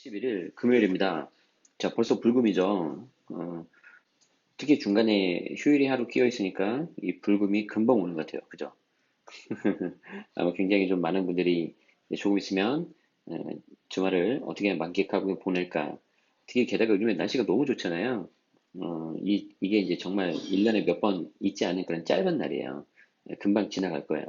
11일 금요일입니다. 자, 벌써 불금이죠. 특히 중간에 휴일이 하루 끼어 있으니까 이 불금이 금방 오는 것 같아요. 그죠? 아마 굉장히 좀 많은 분들이 이제 조금 있으면 어, 주말을 어떻게 만끽하고 보낼까. 특히 게다가 요즘에 날씨가 너무 좋잖아요. 이게 이제 정말 1년에 몇 번 있지 않은 그런 짧은 날이에요. 금방 지나갈 거예요.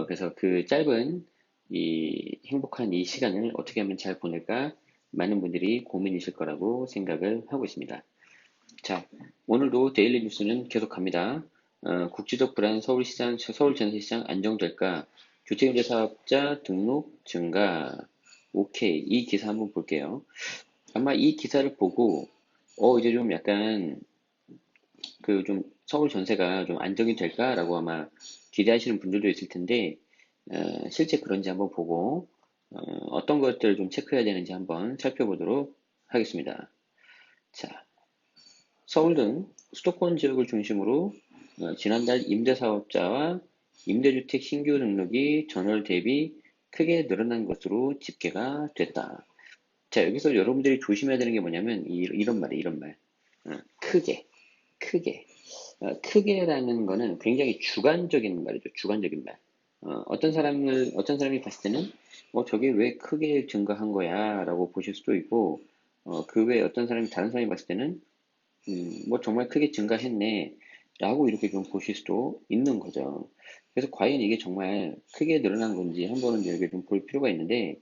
그래서 그 짧은 이 행복한 이 시간을 어떻게 하면 잘 보낼까 많은 분들이 고민이실 거라고 생각을 하고 있습니다. 자, 오늘도 데일리 뉴스는 계속 갑니다. 국지적 불안 서울시장, 서울 전세시장 안정될까? 주택임대 사업자 등록 증가. 오케이. 이 기사 한번 볼게요. 아마 이 기사를 보고, 이제 좀 약간, 그 좀 서울 전세가 좀 안정이 될까라고 아마 기대하시는 분들도 있을 텐데, 실제 그런지 한번 보고, 어떤 것들을 좀 체크해야 되는지 한번 살펴보도록 하겠습니다. 자, 서울 등 수도권 지역을 중심으로 지난달 임대사업자와 임대주택 신규 등록이 전월 대비 크게 늘어난 것으로 집계가 됐다. 자, 여기서 여러분들이 조심해야 되는 게 뭐냐면 런 말이에요, 이런 말. 크게, 크게. 크게라는 거는 굉장히 주관적인 말이죠, 주관적인 말. 어떤 사람이 봤을 때는, 저게 왜 크게 증가한 거야? 라고 보실 수도 있고, 그 외에 어떤 사람이, 다른 사람이 봤을 때는, 뭐 정말 크게 증가했네. 라고 이렇게 좀 보실 수도 있는 거죠. 그래서 과연 이게 정말 크게 늘어난 건지 한번은 이렇게 좀 볼 필요가 있는데,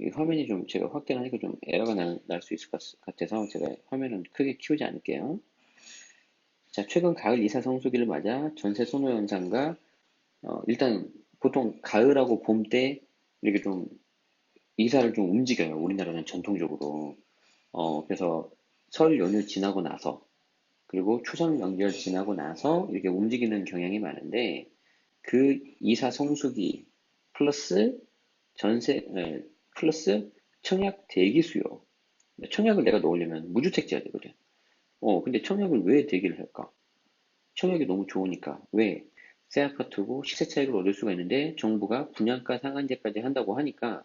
이 화면이 좀 제가 확대를 하니까 좀 에러가 날 수 있을 것 같아서 제가 화면은 크게 키우지 않을게요. 자, 최근 가을 이사 성수기를 맞아 전세 선호 현상과, 일단 보통 가을하고 봄 때 이렇게 좀 이사를 좀 움직여요. 우리나라는 전통적으로. 그래서 설 연휴 지나고 나서 그리고 추석 명절 지나고 나서 이렇게 움직이는 경향이 많은데 그 이사 성수기 플러스 전세 플러스 청약 대기 수요. 청약을 내가 넣으려면 무주택지야 되거든. 근데 청약을 왜 대기를 할까? 청약이 너무 좋으니까. 왜? 새 아파트고 시세 차익을 얻을 수가 있는데 정부가 분양가 상한제까지 한다고 하니까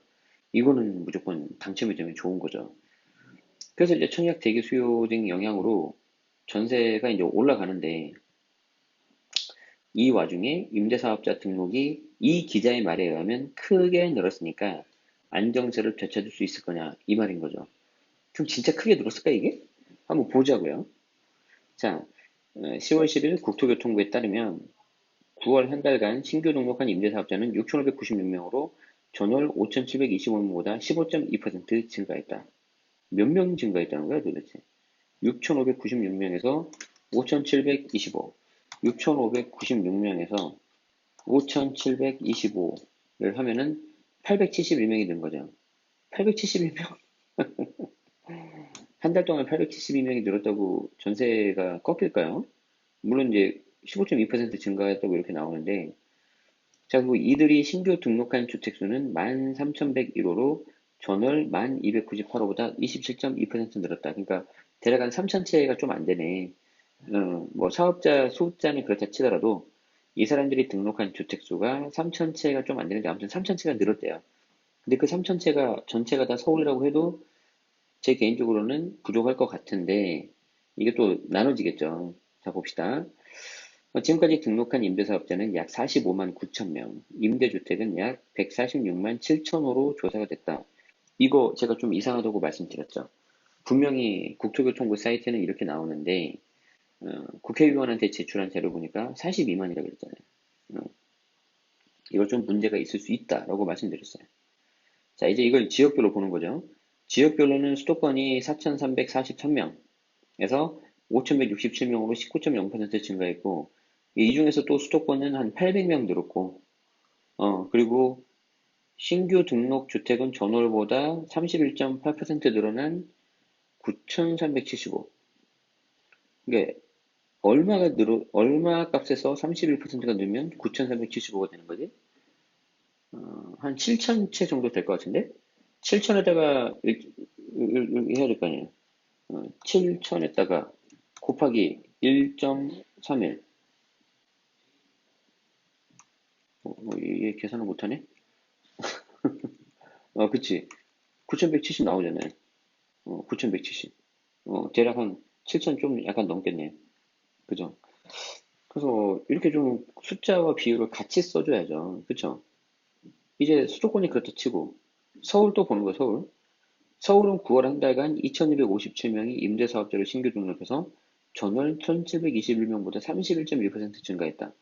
이거는 무조건 당첨이 되면 좋은 거죠. 그래서 이제 청약 대기 수요 등 영향으로 전세가 이제 올라가는데 이 와중에 임대사업자 등록이 이 기자의 말에 의하면 크게 늘었으니까 안정세를 되찾을 수 있을 거냐 이 말인 거죠. 그럼 진짜 크게 늘었을까 이게? 한번 보자고요. 자, 10월 10일 국토교통부에 따르면 9월 한 달간 신규 등록한 임대사업자는 6,596명으로 전월 5,725명보다 15.2% 증가했다. 몇 명 증가했다는 거야 도대체? 6,596명에서 5,725, 6,596명에서 5,725를 하면은 871명이 된 거죠. 871명? 한 달 동안 872명이 늘었다고 전세가 꺾일까요? 물론 이제 15.2% 증가했다고 이렇게 나오는데, 자, 그리고 이들이 신규 등록한 주택수는 13,101호로 전월 1298호보다 27.2% 늘었다. 그러니까 대략 한 3,000채가 좀 안 되네. 뭐 사업자 숫자는 그렇다 치더라도 이 사람들이 등록한 주택수가 3,000채가 좀 안 되는데 아무튼 3,000채가 늘었대요. 근데 그 3,000채가 전체가 다 서울이라고 해도 제 개인적으로는 부족할 것 같은데 이게 또 나눠지겠죠. 자, 봅시다. 지금까지 등록한 임대사업자는 약 45만 9천 명, 임대주택은 약 146만 7천 호로 조사가 됐다. 이거 제가 좀 이상하다고 말씀드렸죠. 분명히 국토교통부 사이트는 이렇게 나오는데 국회의원한테 제출한 자료 보니까 42만이라고 그랬잖아요. 어, 이거 좀 문제가 있을 수 있다라고 말씀드렸어요. 자, 이제 이걸 지역별로 보는 거죠. 지역별로는 수도권이 4,343명에서 5,167명으로 19.0% 증가했고, 이 중에서 또 수도권은 한 800명 늘었고, 그리고 신규 등록 주택은 전월보다 31.8% 늘어난 9,375. 이게 얼마 값에서 31%가 늘면 9,375가 되는 거지? 한 7,000채 정도 될 것 같은데? 7,000에다가 해야 될 거 아니에요. 7,000에다가 곱하기 1.31. 얘 계산을 못하네? 그치. 9,170 나오잖아요. 9,170. 대략 한 7,000 좀 약간 넘겠네요. 그죠? 그래서 이렇게 좀 숫자와 비율을 같이 써줘야죠. 그쵸? 이제 수도권이 그렇다 치고, 서울 또 보는 거예요, 서울. 서울은 9월 한 달간 2,257명이 임대사업자로 신규 등록해서 전월 1,721명보다 31.1% 증가했다.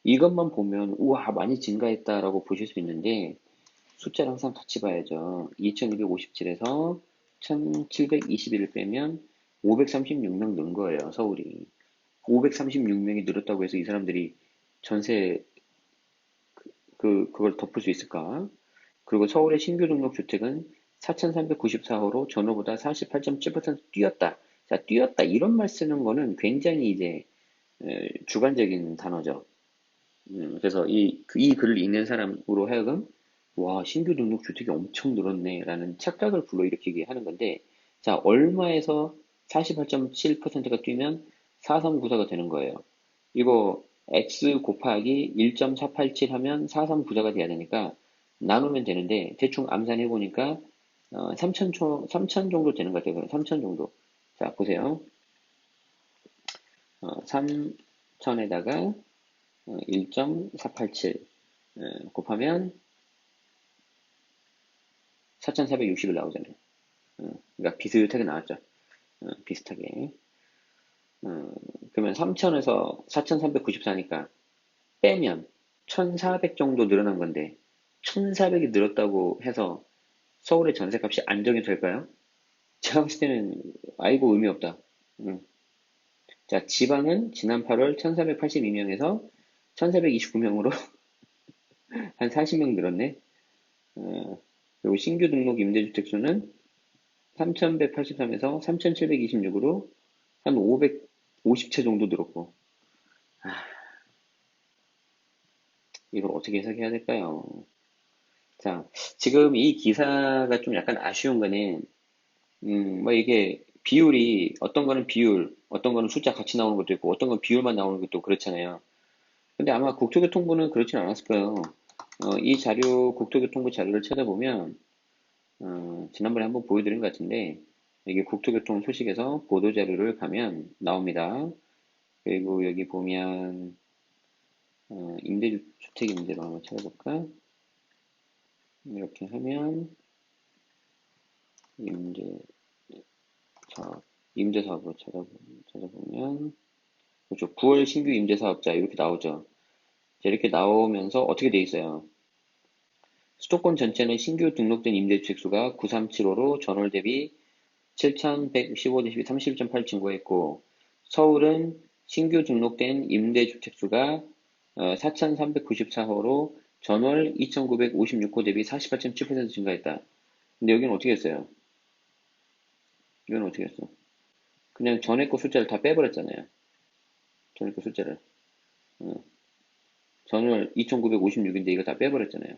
이것만 보면 우와 많이 증가했다라고 보실 수 있는데 숫자를 항상 같이 봐야죠. 2,257에서 1,721을 빼면 536명 는 거예요, 서울이. 536명이 늘었다고 해서 이 사람들이 전세 그걸 덮을 수 있을까? 그리고 서울의 신규 등록 주택은 4,394호로 전후보다 48.7% 뛰었다. 자, 뛰었다. 이런 말 쓰는 거는 굉장히 이제 주관적인 단어죠. 그래서 이 글을 읽는 사람으로 하여금 와, 신규 등록 주택이 엄청 늘었네 라는 착각을 불러일으키게 하는 건데 자, 얼마에서 48.7%가 뛰면 4394가 되는 거예요. 이거 x 곱하기 1.487 하면 4394가 돼야 되니까 나누면 되는데 대충 암산해 보니까 3,000 정도 되는 것 같아요. 3,000 정도. 자, 보세요. 3,000에다가 1.487 곱하면 4,460일 나오잖아요. 그러니까 비슷하게 나왔죠. 비슷하게. 그러면 3,000에서 4,394니까 빼면 1,400 정도 늘어난 건데 1,400이 늘었다고 해서 서울의 전세값이 안정이 될까요? 제가 봤을 때는 아이고 의미 없다. 자, 지방은 지난 8월 1,482명에서 1,429명으로 한 40명 늘었네. 그리고 신규 등록 임대주택 수는 3,183에서 3,726으로 한 550채 정도 늘었고, 이걸 어떻게 해석해야 될까요? 자, 지금 이 기사가 좀 약간 아쉬운 거는, 뭐 이게 비율이, 어떤 거는 비율, 어떤 거는 숫자 같이 나오는 것도 있고, 어떤 건 비율만 나오는 것도 그렇잖아요. 근데 아마 국토교통부는 그렇진 않았을 거예요. 이 자료, 국토교통부 자료를 찾아보면, 지난번에 한번 보여드린 것 같은데, 이게 국토교통 소식에서 보도자료를 가면 나옵니다. 그리고 여기 보면, 주택 임대로 한번 찾아볼까? 이렇게 하면, 임대, 사업, 임대사업으로 찾아보면, 그렇죠. 9월 신규 임대사업자 이렇게 나오죠. 자, 이렇게 나오면서 어떻게 돼 있어요? 수도권 전체는 신규 등록된 임대주택 수가 9375로 전월 대비 7,115 대비 31.8 증가했고, 서울은 신규 등록된 임대주택 수가 4,394호로 전월 2,956호 대비 48.7% 증가했다. 근데 여기는 어떻게 했어요? 이건 어떻게 했어? 그냥 전에 거 숫자를 다 빼버렸잖아요. 전에 거 숫자를. 전월 2,956인데 이거 다 빼버렸잖아요.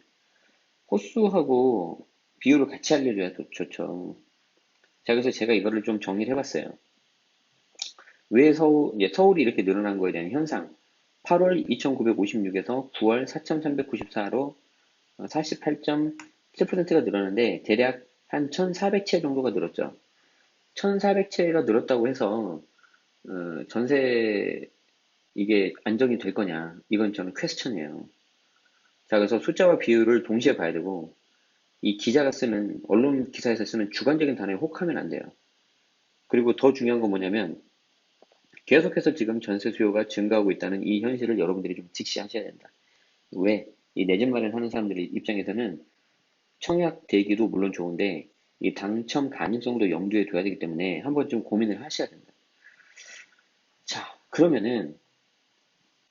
호수하고 비율을 같이 알려줘야 좋죠. 자, 그래서 제가 이거를 좀 정리를 해봤어요. 왜 서울이 이렇게 늘어난 거에 대한 현상. 8월 2,956에서 9월 4,394로 48.7%가 늘었는데 대략 한 1,400채 정도가 늘었죠. 1,400채가 늘었다고 해서 전세 이게 안정이 될 거냐? 이건 저는 퀘스천이에요. 자, 그래서 숫자와 비율을 동시에 봐야 되고 이 기자가 쓰는 언론 기사에서 쓰는 주관적인 단어에 혹하면 안 돼요. 그리고 더 중요한 건 뭐냐면 계속해서 지금 전세 수요가 증가하고 있다는 이 현실을 여러분들이 좀 직시하셔야 된다. 왜? 이 내 집 마련하는 사람들 입장에서는 청약 대기도 물론 좋은데 이 당첨 가능성도 염두에 둬야 되기 때문에 한번 좀 고민을 하셔야 된다. 자, 그러면은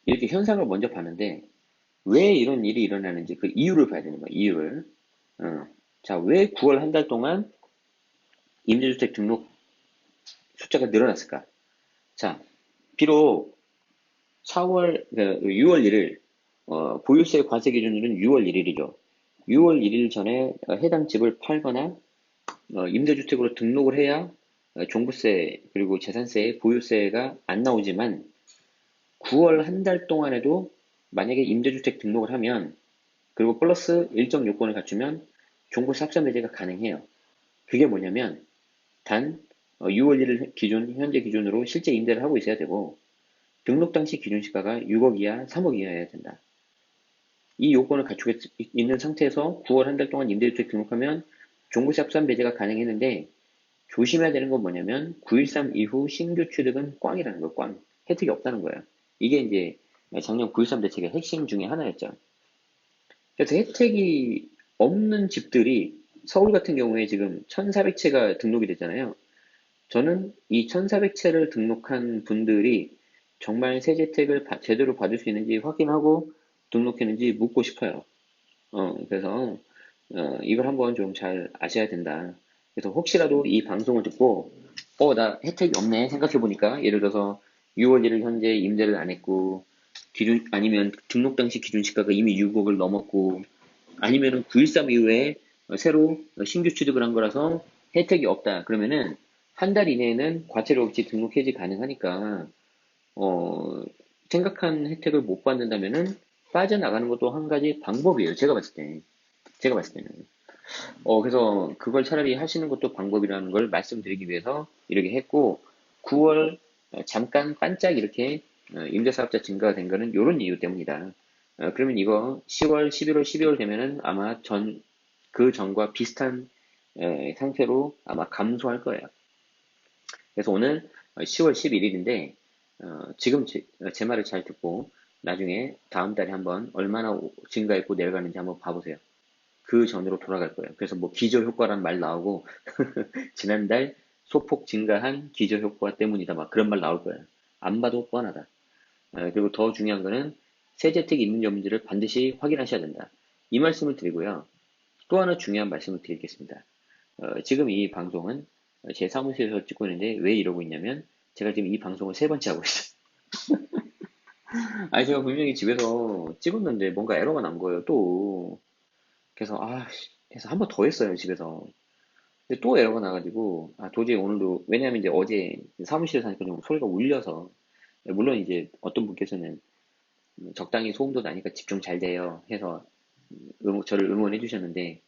이렇게 현상을 먼저 봤는데 왜 이런 일이 일어나는지 그 이유를 봐야 되는 거야. 이유를. 어. 자, 왜 9월 한 달 동안 임대주택 등록 숫자가 늘어났을까? 자, 비록 6월 1일 보유세 과세 기준일은 6월 1일이죠. 6월 1일 전에 해당 집을 팔거나 임대주택으로 등록을 해야 종부세 그리고 재산세, 보유세가 안 나오지만 9월 한 달 동안에도 만약에 임대주택 등록을 하면 그리고 플러스 일정 요건을 갖추면 종부세 합산 배제가 가능해요. 그게 뭐냐면 단 6월 1일 기준 현재 기준으로 실제 임대를 하고 있어야 되고 등록 당시 기준 시가가 6억 이하, 3억 이하여야 된다. 이 요건을 갖추고 있는 상태에서 9월 한 달 동안 임대주택 등록하면 종부세 합산 배제가 가능했는데 조심해야 되는 건 뭐냐면 9.13 이후 신규 취득은 꽝이라는 거예요. 꽝. 혜택이 없다는 거예요. 이게 이제 작년 9.13 대책의 핵심 중에 하나였죠. 그래서 혜택이 없는 집들이 서울 같은 경우에 지금 1,400채가 등록이 됐잖아요. 저는 이 1,400채를 등록한 분들이 정말 세제 혜택을 제대로 받을 수 있는지 확인하고 등록했는지 묻고 싶어요. 그래서 이걸 한번 좀 잘 아셔야 된다. 그래서 혹시라도 이 방송을 듣고 나 혜택이 없네 생각해보니까 예를 들어서 6월 1일 현재 임대를 안 했고 기준 아니면 등록 당시 기준 시가가 이미 6억을 넘었고 아니면은 9.13 이후에 새로 신규 취득을 한 거라서 혜택이 없다. 그러면은 한 달 이내에는 과태료 없이 등록 해지 가능하니까 어, 생각한 혜택을 못 받는다면은 빠져나가는 것도 한 가지 방법이에요. 제가 봤을 때. 제가 봤을 때는. 그래서 그걸 차라리 하시는 것도 방법이라는 걸 말씀드리기 위해서 이렇게 했고, 9월 잠깐 반짝 이렇게 임대사업자 증가가 된 거는 이런 이유 때문이다. 그러면 이거 10월, 11월, 12월 되면은 아마 그 전과 비슷한 상태로 아마 감소할 거예요. 그래서 오늘 10월 11일인데, 지금 제 말을 잘 듣고, 나중에 다음 달에 한번 얼마나 증가했고 내려가는지 한번 봐보세요. 그 전으로 돌아갈 거예요. 그래서 뭐 기저효과란 말 나오고, 지난달 소폭 증가한 기저효과 때문이다. 막 그런 말 나올 거예요. 안 봐도 뻔하다. 그리고 더 중요한 거는 세제 혜택이 있는지 없는지를 반드시 확인하셔야 된다. 이 말씀을 드리고요. 또 하나 중요한 말씀을 드리겠습니다. 지금 이 방송은 제 사무실에서 찍고 있는데 왜 이러고 있냐면 제가 지금 이 방송을 세 번째 하고 있어요. 아니 제가 분명히 집에서 찍었는데 뭔가 에러가 난 거예요. 또 그래서 그래서 한 번 더 했어요 집에서. 근데 또 에러가 나가지고 도저히 오늘도 왜냐하면 이제 어제 사무실에 사니까 좀 소리가 울려서 물론 이제 어떤 분께서는 적당히 소음도 나니까 집중 잘 돼요 해서 저를 응원해 주셨는데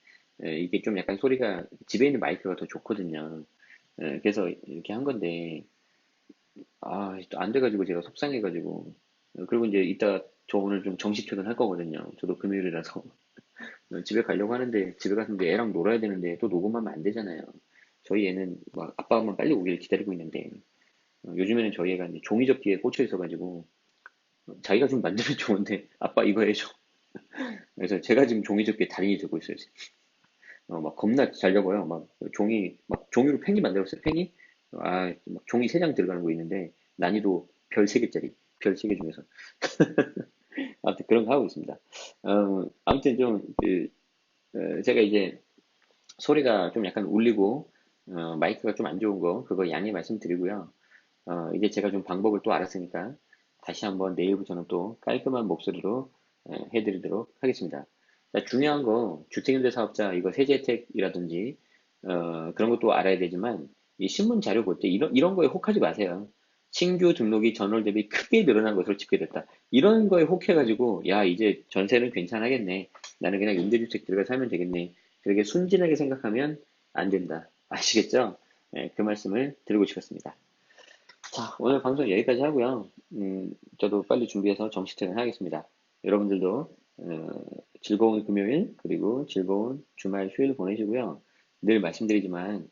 이게 좀 약간 소리가 집에 있는 마이크가 더 좋거든요. 그래서 이렇게 한 건데 또 안 돼가지고 제가 속상해가지고 그리고 이제 이따 저 오늘 좀 정시 퇴근할 거거든요. 저도 금요일이라서 집에 가려고 하는데 집에 가서 이제 애랑 놀아야 되는데 또 녹음하면 안 되잖아요. 저희 애는 막 아빠만 빨리 오기를 기다리고 있는데 요즘에는 저희 애가 이제 종이접기에 꽂혀 있어가지고 자기가 좀 만들면 좋은데 아빠 이거 해줘. 그래서 제가 지금 종이접기에 달인이 되고 있어요. 지금. 막 겁나 잘 접어요. 막 종이로 팽이 만들었어요. 팽이? 막 종이 3장 들어가는 거 있는데 난이도 별 3개짜리. 별 3개 중에서. 아무튼 그런 거 하고 있습니다. 아무튼 제가 이제 소리가 좀 약간 울리고 마이크가 좀 안 좋은 거 그거 양해 말씀드리고요. 이제 제가 좀 방법을 또 알았으니까 다시 한번 내일부터는 또 깔끔한 목소리로 해드리도록 하겠습니다. 자, 중요한 거 주택임대 사업자 이거 세제 혜택이라든지 그런 것도 알아야 되지만 이 신문 자료 볼 때 이런 거에 혹하지 마세요. 신규 등록이 전월 대비 크게 늘어난 것으로 집계됐다. 이런 거에 혹해가지고 야 이제 전세는 괜찮아겠네. 나는 그냥 임대주택 들어가 살면 되겠네. 그렇게 순진하게 생각하면 안 된다. 아시겠죠? 그 말씀을 드리고 싶었습니다. 자, 오늘 방송 여기까지 하고요. 저도 빨리 준비해서 정시 퇴근하겠습니다. 여러분들도 즐거운 금요일 그리고 즐거운 주말 휴일 보내시고요. 늘 말씀드리지만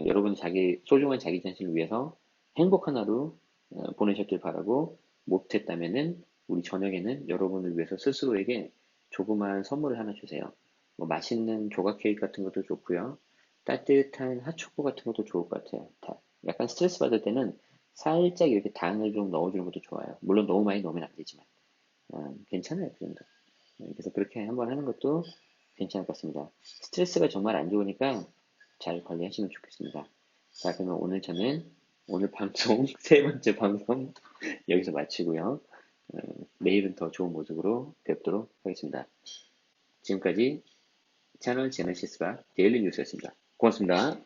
여러분 소중한 자기 자신을 위해서 행복한 하루 보내셨길 바라고 못했다면은 우리 저녁에는 여러분을 위해서 스스로에게 조그마한 선물을 하나 주세요. 뭐 맛있는 조각 케이크 같은 것도 좋고요. 따뜻한 핫초코 같은 것도 좋을 것 같아요. 약간 스트레스 받을 때는 살짝 이렇게 당을 좀 넣어주는 것도 좋아요. 물론 너무 많이 넣으면 안 되지만. 괜찮아요, 그 정도. 그래서 그렇게 한번 하는 것도 괜찮을 것 같습니다. 스트레스가 정말 안 좋으니까 잘 관리하시면 좋겠습니다. 자, 그러면 오늘 방송, 세 번째 방송 여기서 마치고요. 내일은 더 좋은 모습으로 뵙도록 하겠습니다. 지금까지 채널 제네시스가 데일리 뉴스였습니다. 고맙습니다.